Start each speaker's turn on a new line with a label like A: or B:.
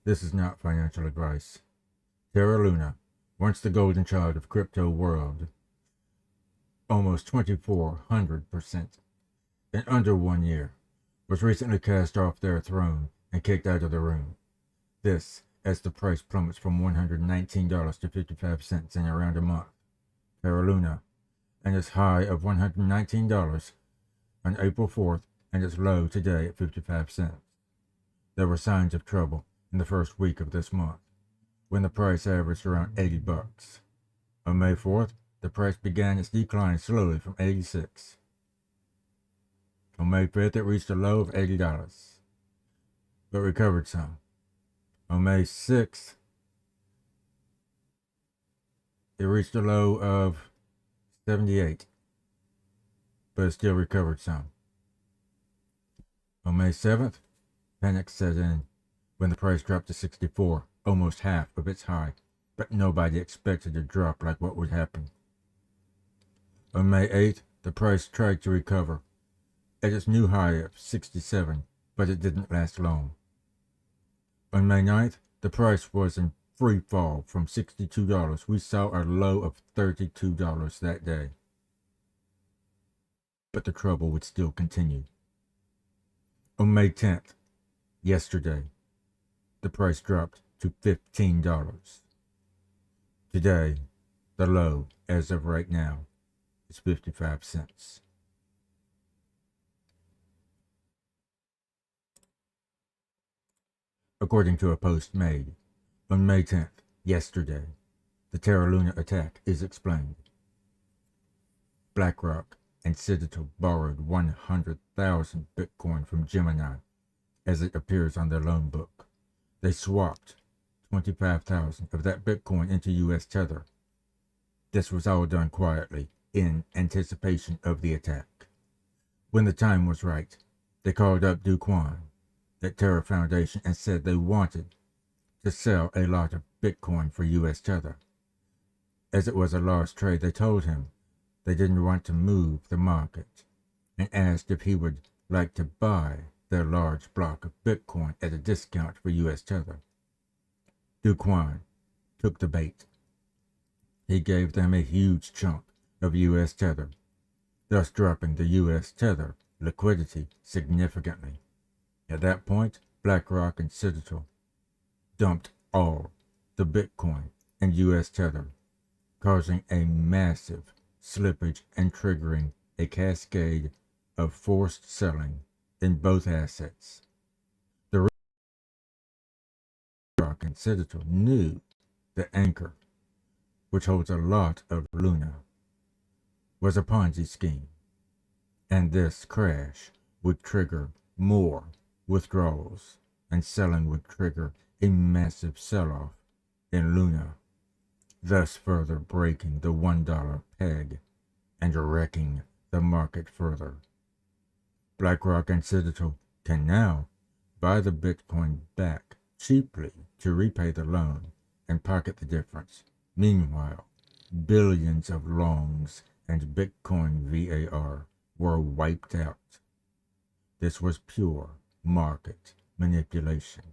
A: This is not financial advice. Terra Luna, once the golden child of crypto world, almost 2,400% in under 1 year, was recently cast off their throne and kicked out of the room. This as the price plummets from $119 to 55 cents in around a month. Terra Luna, and its high of $119 on April 4th and its low today at 55 cents. There were signs of trouble in the first week of this month, when the price averaged around $80. On May 4th, the price began its decline slowly from 86. On May 5th, it reached a low of $80, but recovered some. On May 6th, it reached a low of 78, but it still recovered some. On May 7th, panic set in when the price dropped to 64, almost half of its high, but nobody expected a drop like what would happen. On May 8th, the price tried to recover at its new high of 67, but it didn't last long. On May 9th, the price was in free fall from $62. We saw a low of $32 that day. But the trouble would still continue. On May 10th, yesterday, the price dropped to $15. Today, the low, as of right now, is 55 cents. According to a post made on May 10th, yesterday, the Terra Luna attack is explained. Blackrock and Citadel borrowed 100,000 Bitcoin from Gemini, as it appears on their loan book. They swapped 25,000 of that Bitcoin into US Tether. This was all done quietly, in anticipation of the attack. When the time was right, they called up Do Kwon at Terra Foundation and said they wanted to sell a lot of Bitcoin for US Tether. As it was a large trade, they told him they didn't want to move the market and asked if he would like to buy their large block of Bitcoin at a discount for US Tether. Do Kwon took the bait. He gave them a huge chunk of US Tether, thus dropping the US Tether liquidity significantly. At that point, Blackrock and Citadel dumped all the Bitcoin and US Tether, causing a massive slippage and triggering a cascade of forced selling in both assets. The Blackrock and Citadel knew the anchor, which holds a lot of Luna, was a Ponzi scheme, and this crash would trigger more withdrawals, and selling would trigger a massive sell-off in Luna, thus further breaking the $1 peg and wrecking the market further. Blackrock and Citadel can now buy the Bitcoin back cheaply to repay the loan and pocket the difference. Meanwhile, billions of longs and Bitcoin VAR were wiped out. This was pure market manipulation.